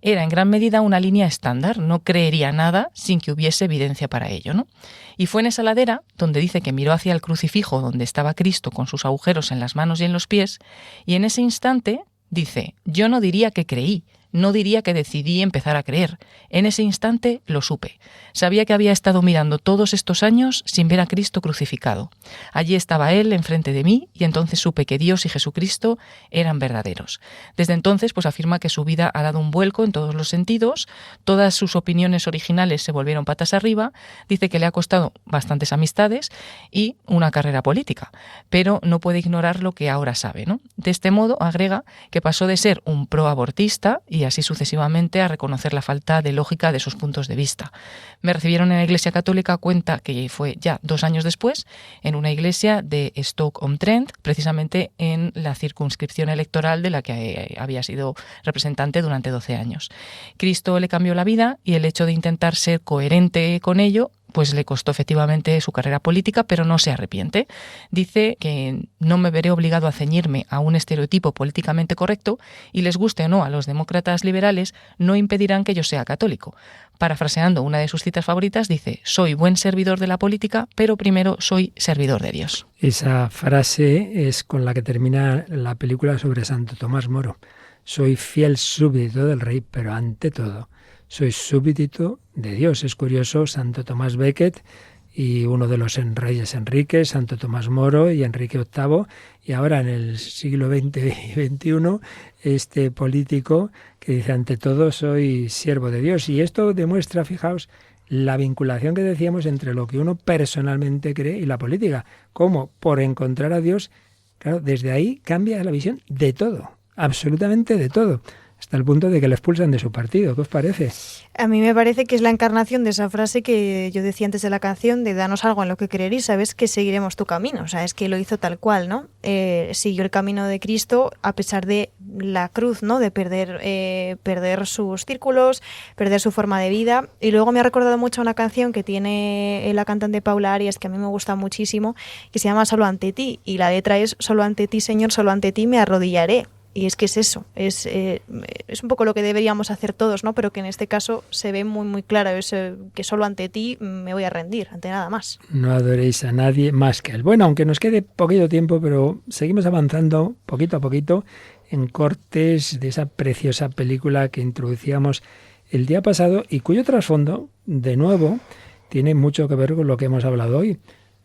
Era en gran medida una línea estándar, no creería nada sin que hubiese evidencia para ello, ¿no? Y fue en esa ladera donde dice que miró hacia el crucifijo donde estaba Cristo con sus agujeros en las manos y en los pies, y en ese instante dice: yo no diría que creí, no diría que decidí empezar a creer. En ese instante lo supe. Sabía que había estado mirando todos estos años sin ver a Cristo crucificado. Allí estaba Él enfrente de mí y entonces supe que Dios y Jesucristo eran verdaderos. Desde entonces, pues afirma que su vida ha dado un vuelco en todos los sentidos, todas sus opiniones originales se volvieron patas arriba, dice que le ha costado bastantes amistades y una carrera política, pero no puede ignorar lo que ahora sabe, ¿no? De este modo, agrega que pasó de ser un proabortista y así sucesivamente a reconocer la falta de lógica de sus puntos de vista. Me recibieron en la Iglesia Católica, cuenta que fue ya 2 años después, en una iglesia de Stoke-on-Trent, precisamente en la circunscripción electoral de la que había sido representante durante 12 años. Cristo le cambió la vida y el hecho de intentar ser coherente con ello pues le costó efectivamente su carrera política, pero no se arrepiente. Dice que no me veré obligado a ceñirme a un estereotipo políticamente correcto y, les guste o no a los demócratas liberales, no impedirán que yo sea católico. Parafraseando una de sus citas favoritas, dice: soy buen servidor de la política, pero primero soy servidor de Dios. Esa frase es con la que termina la película sobre Santo Tomás Moro. Soy fiel súbdito del rey, pero ante todo soy súbdito de Dios. Es curioso, Santo Tomás Becket y uno de los reyes Enrique, Santo Tomás Moro y Enrique VIII, y ahora en el siglo XX y XXI, este político que dice: ante todo soy siervo de Dios. Y esto demuestra, fijaos, la vinculación que decíamos entre lo que uno personalmente cree y la política. Cómo por encontrar a Dios, claro, desde ahí cambia la visión de todo, absolutamente de todo, hasta el punto de que le expulsan de su partido. ¿Qué os parece? A mí me parece que es la encarnación de esa frase que yo decía antes de la canción, de danos algo en lo que creer y sabes que seguiremos tu camino. O sea, es que lo hizo tal cual, ¿no? Siguió el camino de Cristo a pesar de la cruz, ¿no? De perder sus círculos, perder su forma de vida. Y luego me ha recordado mucho una canción que tiene la cantante Paula Arias, que a mí me gusta muchísimo, que se llama Solo ante ti. Y la letra es: solo ante ti, Señor, solo ante ti me arrodillaré. Y es que es eso, es un poco lo que deberíamos hacer todos, ¿no? Pero que en este caso se ve muy, muy claro, es que solo ante ti me voy a rendir, ante nada más. No adoréis a nadie más que a él. Bueno, aunque nos quede poquito tiempo, pero seguimos avanzando poquito a poquito en cortes de esa preciosa película que introducíamos el día pasado y cuyo trasfondo, de nuevo, tiene mucho que ver con lo que hemos hablado hoy,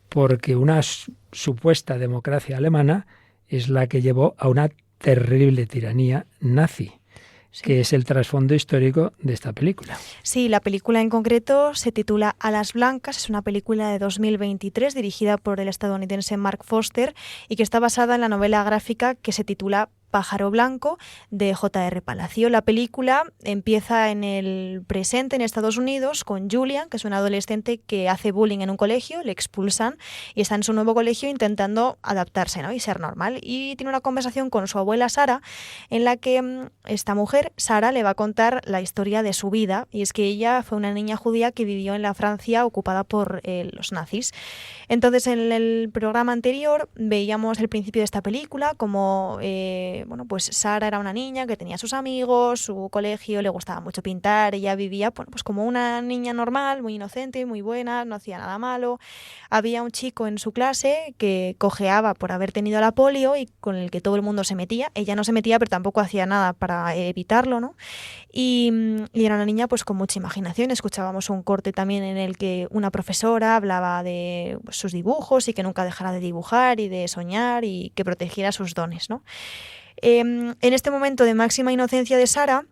porque una supuesta democracia alemana es la que llevó a una terrible tiranía nazi, sí, que es el trasfondo histórico de esta película. Sí, la película en concreto se titula Alas Blancas, es una película de 2023 dirigida por el estadounidense Mark Foster y que está basada en la novela gráfica que se titula Pájaro Blanco, de J.R. Palacio. La película empieza en el presente, en Estados Unidos, con Julian, que es un adolescente que hace bullying en un colegio, le expulsan y está en su nuevo colegio intentando adaptarse, ¿no? Y ser normal. Y tiene una conversación con su abuela Sara, en la que esta mujer, Sara, le va a contar la historia de su vida. Y es que ella fue una niña judía que vivió en la Francia ocupada por los nazis. Entonces, en el programa anterior veíamos el principio de esta película, como pues Sara era una niña que tenía sus amigos, su colegio, le gustaba mucho pintar, ella vivía pues como una niña normal, muy inocente, muy buena, no hacía nada malo. Había un chico en su clase que cojeaba por haber tenido la polio y con el que todo el mundo se metía. Ella no se metía, pero tampoco hacía nada para evitarlo, ¿no? Y era una niña pues con mucha imaginación. Escuchábamos un corte también en el que una profesora hablaba de sus dibujos y que nunca dejara de dibujar y de soñar y que protegiera sus dones, ¿no? En este momento de máxima inocencia de Sara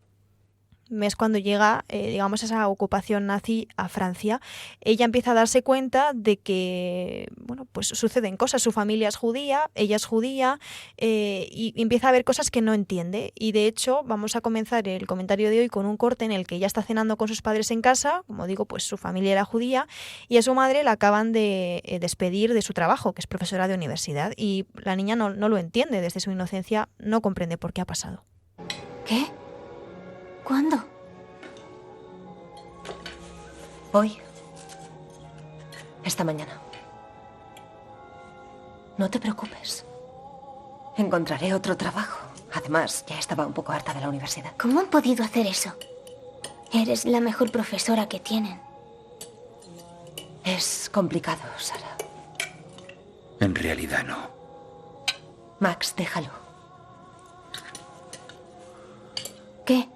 es cuando llega, esa ocupación nazi a Francia. Ella empieza a darse cuenta de que, pues suceden cosas. Su familia es judía, ella es judía, y empieza a ver cosas que no entiende. Y de hecho, vamos a comenzar el comentario de hoy con un corte en el que ella está cenando con sus padres en casa. Como digo, pues su familia era judía y a su madre la acaban de despedir de su trabajo, que es profesora de universidad. Y la niña no lo entiende, desde su inocencia no comprende por qué ha pasado. ¿Qué? ¿Cuándo? Hoy. Esta mañana. No te preocupes. Encontraré otro trabajo. Además, ya estaba un poco harta de la universidad. ¿Cómo han podido hacer eso? Eres la mejor profesora que tienen. Es complicado, Sara. En realidad no. Max, déjalo. ¿Qué?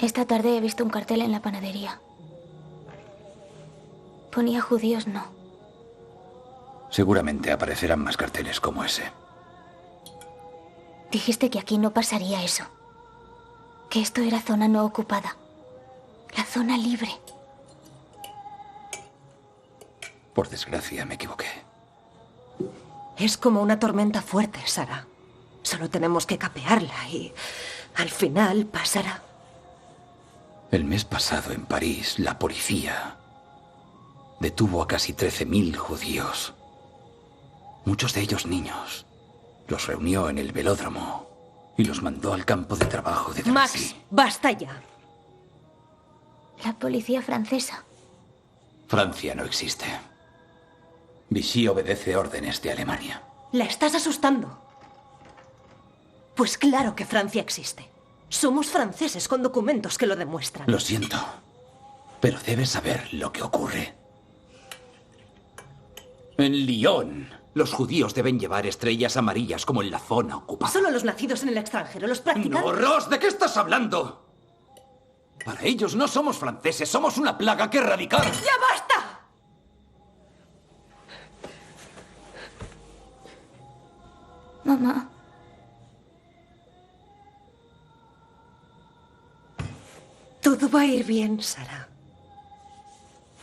Esta tarde he visto un cartel en la panadería. Ponía judíos no. Seguramente aparecerán más carteles como ese. Dijiste que aquí no pasaría eso. Que esto era zona no ocupada. La zona libre. Por desgracia, me equivoqué. Es como una tormenta fuerte, Sara. Solo tenemos que capearla y al final pasará. El mes pasado en París, la policía detuvo a casi 13.000 judíos. Muchos de ellos niños. Los reunió en el velódromo y los mandó al campo de trabajo de Drancy. Max, basta ya. La policía francesa. Francia no existe. Vichy obedece órdenes de Alemania. La estás asustando. Pues claro que Francia existe. Somos franceses con documentos que lo demuestran. Lo siento, pero debes saber lo que ocurre. En Lyon, los judíos deben llevar estrellas amarillas como en la zona ocupada. Solo los nacidos en el extranjero, los practicantes... ¡No, Ross! ¿De qué estás hablando? Para ellos no somos franceses, somos una plaga que erradicar. ¡Ya basta! Mamá. Todo va a ir bien, Sara.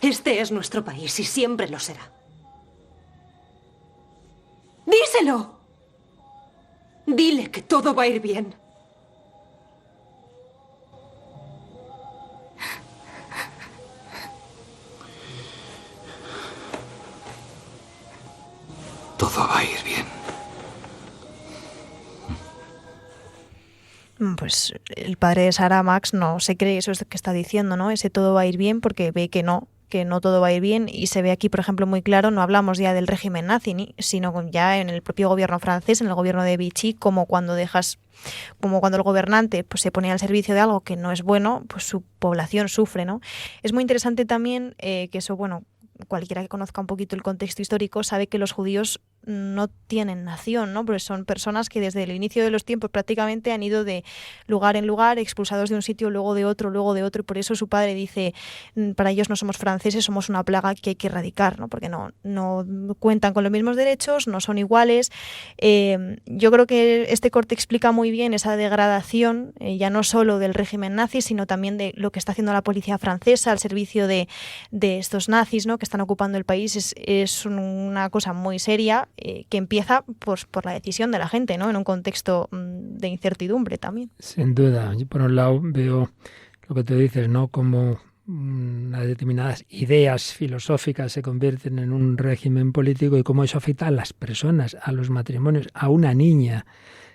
Este es nuestro país y siempre lo será. ¡Díselo! Dile que todo va a ir bien. Todo va a ir bien. Pues el padre de Sara, Max, no se cree eso que está diciendo, ¿no? Ese todo va a ir bien porque ve que no, que no todo va a ir bien, y se ve aquí, por ejemplo, muy claro. No hablamos ya del régimen nazi, sino ya en el propio gobierno francés, en el gobierno de Vichy, como cuando el gobernante pues se pone al servicio de algo que no es bueno, pues su población sufre, ¿no? Es muy interesante también que eso, bueno, cualquiera que conozca un poquito el contexto histórico sabe que los judíos no tienen nación, ¿no? Porque son personas que desde el inicio de los tiempos prácticamente han ido de lugar en lugar, expulsados de un sitio, luego de otro, y por eso su padre dice, para ellos no somos franceses, somos una plaga que hay que erradicar, ¿no? Porque no cuentan con los mismos derechos, no son iguales. Yo creo que este corte explica muy bien esa degradación, ya no solo del régimen nazi, sino también de lo que está haciendo la policía francesa al servicio de estos nazis, ¿no? Que están ocupando el país. Es una cosa muy seria, que empieza por la decisión de la gente, ¿no? En un contexto de incertidumbre también. Sin duda. Yo por un lado veo lo que tú dices, ¿no? Como unas determinadas ideas filosóficas se convierten en un régimen político y cómo eso afecta a las personas, a los matrimonios, a una niña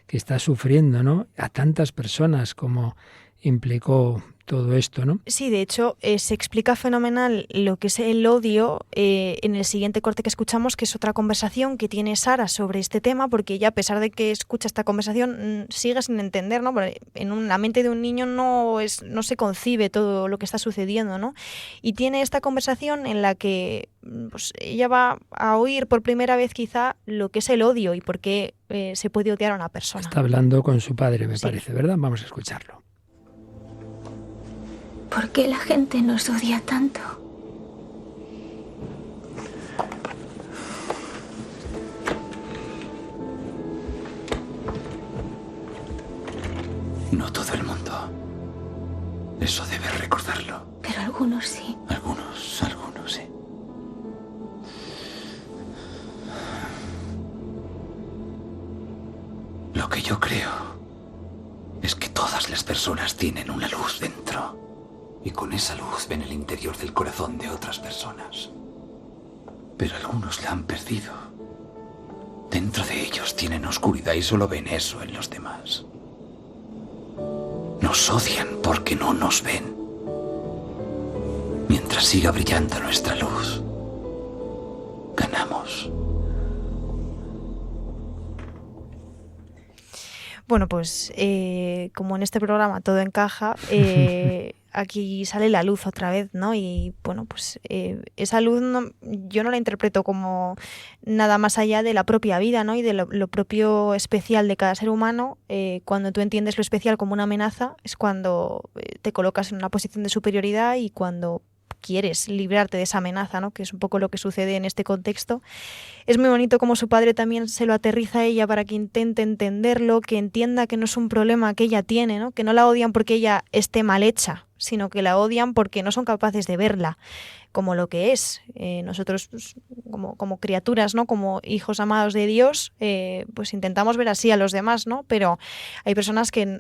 que está sufriendo, ¿no? A tantas personas como implicó todo esto, ¿no? Sí, de hecho, se explica fenomenal lo que es el odio en el siguiente corte que escuchamos, que es otra conversación que tiene Sara sobre este tema, porque ella, a pesar de que escucha esta conversación, sigue sin entender, ¿no? Porque en la mente de un niño no se concibe todo lo que está sucediendo, ¿no? Y tiene esta conversación en la que pues, ella va a oír por primera vez quizá lo que es el odio y por qué se puede odiar a una persona. Está hablando con su padre, me parece, ¿verdad? Vamos a escucharlo. ¿Por qué la gente nos odia tanto? No todo el mundo. Eso debes recordarlo. Pero algunos sí. Algunos sí. Lo que yo creo es que todas las personas tienen una luz dentro. Y con esa luz ven el interior del corazón de otras personas. Pero algunos la han perdido. Dentro de ellos tienen oscuridad y solo ven eso en los demás. Nos odian porque no nos ven. Mientras siga brillando nuestra luz, ganamos. Bueno, pues como en este programa todo encaja, aquí sale la luz otra vez, ¿no? Y bueno, pues esa luz yo no la interpreto como nada más allá de la propia vida, ¿no? Y de lo propio especial de cada ser humano. Cuando tú entiendes lo especial como una amenaza, es cuando te colocas en una posición de superioridad y cuando quieres librarte de esa amenaza, ¿no? Que es un poco lo que sucede en este contexto. Es muy bonito como su padre también se lo aterriza a ella para que intente entenderlo, que entienda que no es un problema que ella tiene, ¿no? Que no la odian porque ella esté mal hecha, sino que la odian porque no son capaces de verla como lo que es. Nosotros, pues, como criaturas, ¿no? Como hijos amados de Dios, pues intentamos ver así a los demás, ¿no? Pero hay personas que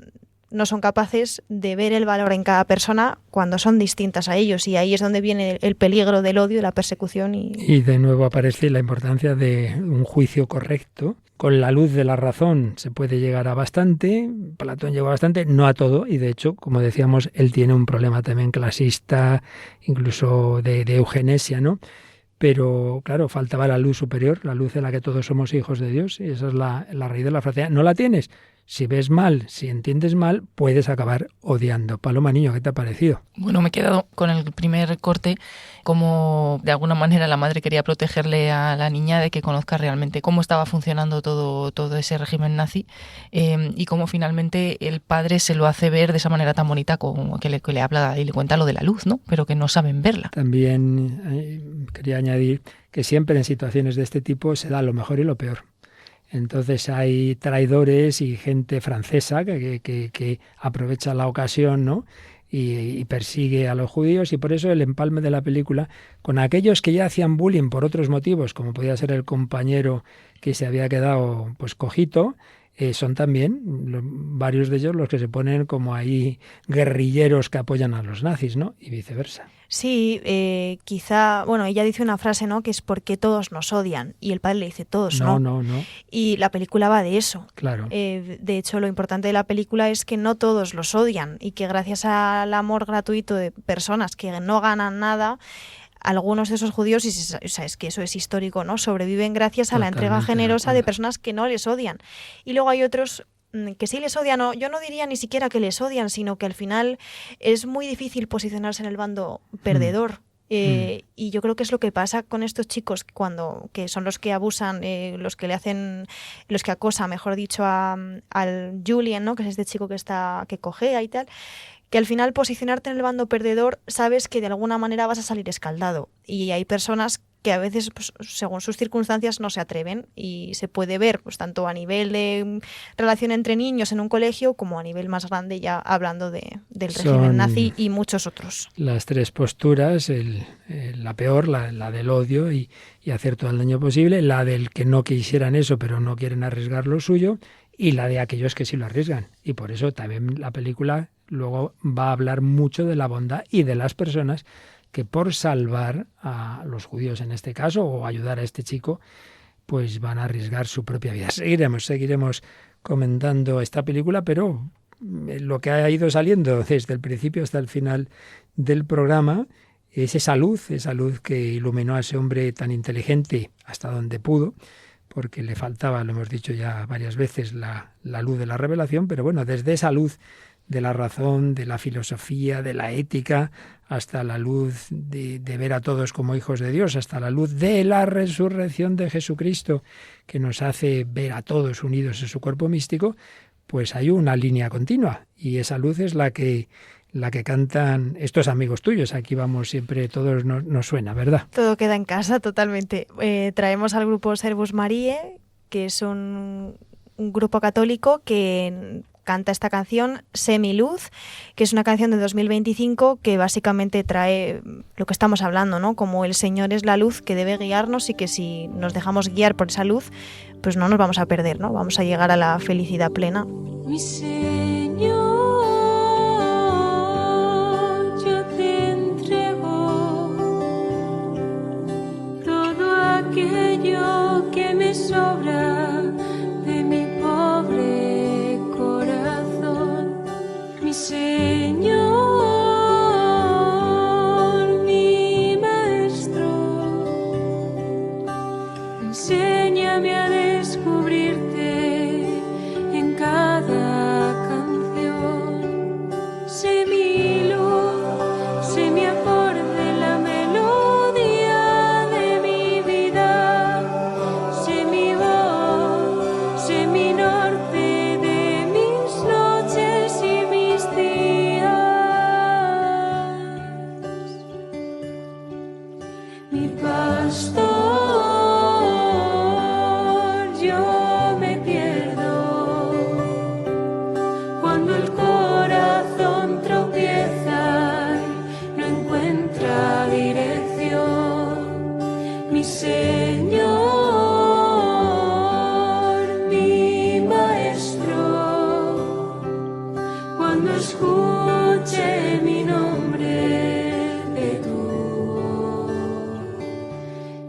no son capaces de ver el valor en cada persona cuando son distintas a ellos, y ahí es donde viene el peligro del odio, de la persecución. Y de nuevo aparece la importancia de un juicio correcto. Con la luz de la razón se puede llegar a bastante, Platón llegó a bastante, no a todo, y de hecho, como decíamos, él tiene un problema también clasista, incluso de eugenesia, ¿no? Pero claro, faltaba la luz superior, la luz en la que todos somos hijos de Dios, y esa es la raíz de la fraternidad. ¿No la tienes? Si ves mal, si entiendes mal, puedes acabar odiando. Paloma Niño, ¿qué te ha parecido? Bueno, me he quedado con el primer corte, como de alguna manera la madre quería protegerle a la niña de que conozca realmente cómo estaba funcionando todo ese régimen nazi, y cómo finalmente el padre se lo hace ver de esa manera tan bonita, como que le habla y le cuenta lo de la luz, ¿no? Pero que no saben verla. También quería añadir que siempre en situaciones de este tipo se da lo mejor y lo peor. Entonces hay traidores y gente francesa que aprovecha la ocasión, ¿no? Y persigue a los judíos, y por eso el empalme de la película con aquellos que ya hacían bullying por otros motivos, como podía ser el compañero que se había quedado pues cojito, son también varios de ellos los que se ponen como ahí guerrilleros que apoyan a los nazis, ¿no? Y viceversa. Sí, quizá, bueno, ella dice una frase, ¿no? Que es porque todos nos odian, y el padre le dice todos, ¿no? No. Y la película va de eso. Claro. De hecho, lo importante de la película es que no todos los odian, y que gracias al amor gratuito de personas que no ganan nada, algunos de esos judíos, y sabes que eso es histórico, ¿no? Sobreviven gracias a la entrega generosa de personas que no les odian. Y luego hay otros que sí les odian, yo no diría ni siquiera que les odian, sino que al final es muy difícil posicionarse en el bando perdedor. Y yo creo que es lo que pasa con estos chicos que son los que abusan, los que acosan, mejor dicho, al Julian, ¿no? Que es este chico que cojea y tal, que al final posicionarte en el bando perdedor sabes que de alguna manera vas a salir escaldado. Y hay personas que a veces, pues, según sus circunstancias, no se atreven, y se puede ver pues tanto a nivel de relación entre niños en un colegio como a nivel más grande, ya hablando del régimen nazi y muchos otros. Las tres posturas, la peor, la del odio y hacer todo el daño posible, la del que no quisieran eso pero no quieren arriesgar lo suyo, y la de aquellos que sí lo arriesgan. Y por eso también la película luego va a hablar mucho de la bondad y de las personas que por salvar a los judíos en este caso, o ayudar a este chico, pues van a arriesgar su propia vida. Seguiremos comentando esta película, pero lo que ha ido saliendo desde el principio hasta el final del programa es esa luz que iluminó a ese hombre tan inteligente hasta donde pudo, porque le faltaba, lo hemos dicho ya varias veces, la luz de la revelación, pero bueno, desde esa luz de la razón, de la filosofía, de la ética, hasta la luz de ver a todos como hijos de Dios, hasta la luz de la resurrección de Jesucristo, que nos hace ver a todos unidos en su cuerpo místico, pues hay una línea continua, y esa luz es la que cantan estos amigos tuyos. Aquí vamos siempre, todos nos suena, ¿verdad? Todo queda en casa, totalmente. Traemos al grupo Servus Mariae, que es un grupo católico que canta esta canción, Semiluz, que es una canción de 2025 que básicamente trae lo que estamos hablando, ¿no? Como el Señor es la luz que debe guiarnos, y que si nos dejamos guiar por esa luz, pues no nos vamos a perder, ¿no? Vamos a llegar a la felicidad plena. Mi Señor, yo te entrego todo aquello que me sobra de mi pobre corazón. Mi Señor, mi Maestro, enséñame a descubrirte en cada canción. Sé mi luz, sé mi acorde, la melodía de mi vida. Sé mi voz, sé mi norte de mis noches y mis días. Mi pastor, yo me pierdo cuando el corazón tropieza y no encuentra dirección. Mi Señor, mi Maestro, cuando escuche mi nombre de tu voz,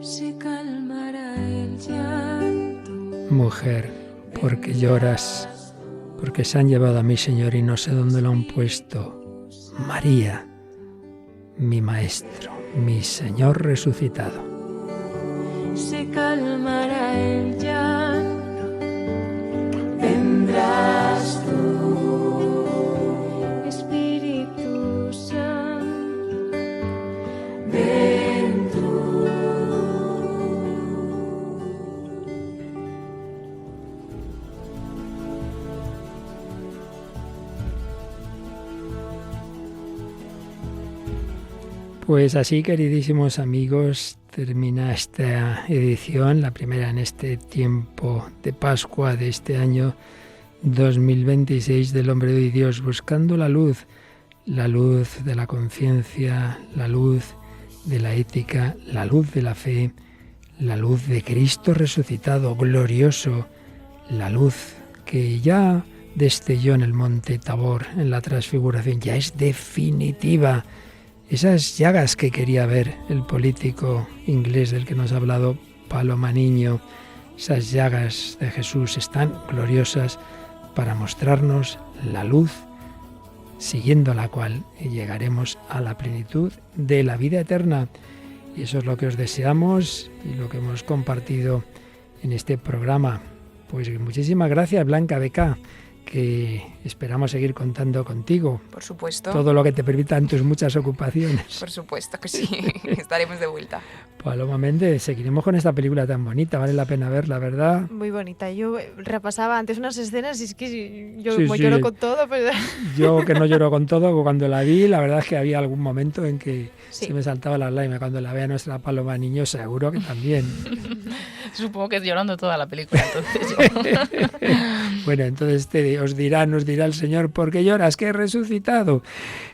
se calmará el llanto. Mujer, porque lloras, porque se han llevado a mi Señor y no sé dónde lo han puesto. María, mi Maestro, mi Señor resucitado. Se calmará el llanto, vendrás tú, Espíritu Santo, ven tú. Pues así, queridísimos amigos, termina esta edición, la primera en este tiempo de Pascua de este año 2026 del Hombre de Dios, buscando la luz de la conciencia, la luz de la ética, la luz de la fe, la luz de Cristo resucitado, glorioso, la luz que ya destelló en el monte Tabor, en la transfiguración, ya es definitiva. Esas llagas que quería ver el político inglés del que nos ha hablado Paloma Niño, esas llagas de Jesús están gloriosas para mostrarnos la luz, siguiendo la cual llegaremos a la plenitud de la vida eterna. Y eso es lo que os deseamos y lo que hemos compartido en este programa. Pues muchísimas gracias, Blanca Beca, que esperamos seguir contando contigo. Por supuesto. Todo lo que te permitan tus muchas ocupaciones. Por supuesto que sí, estaremos de vuelta. Paloma Méndez, seguiremos con esta película tan bonita, vale la pena verla, ¿verdad? Muy bonita. Yo repasaba antes unas escenas y es que yo Sí, lloro con todo. Pues... Yo que no lloro con todo, cuando la vi, la verdad es que había algún momento en que se me saltaban las lágrimas. Cuando la vea nuestra Paloma Niño, seguro que también. Supongo que es llorando toda la película, entonces. Bueno, entonces nos dirá el Señor, ¿por qué lloras? Que he resucitado.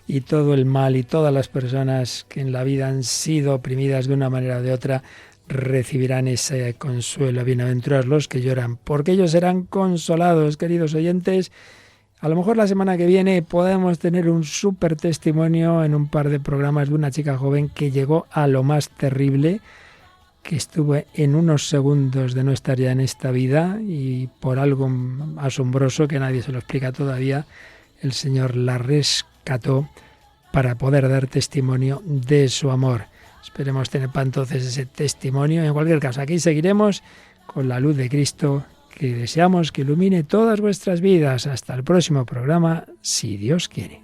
Y todo el mal y todas las personas que en la vida han sido oprimidas de una manera o de otra recibirán ese consuelo. Bienaventurados los que lloran, porque ellos serán consolados, queridos oyentes. A lo mejor la semana que viene podemos tener un súper testimonio en un par de programas de una chica joven que llegó a lo más terrible, que estuvo en unos segundos de no estar ya en esta vida y por algo asombroso que nadie se lo explica todavía, el Señor la rescató para poder dar testimonio de su amor. Esperemos tener para entonces ese testimonio. En cualquier caso, aquí seguiremos con la luz de Cristo que deseamos que ilumine todas vuestras vidas. Hasta el próximo programa, si Dios quiere.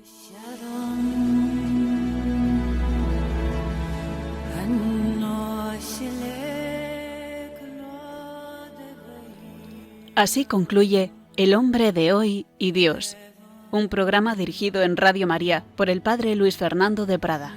Así concluye El hombre de hoy y Dios, un programa dirigido en Radio María por el Padre Luis Fernando de Prada.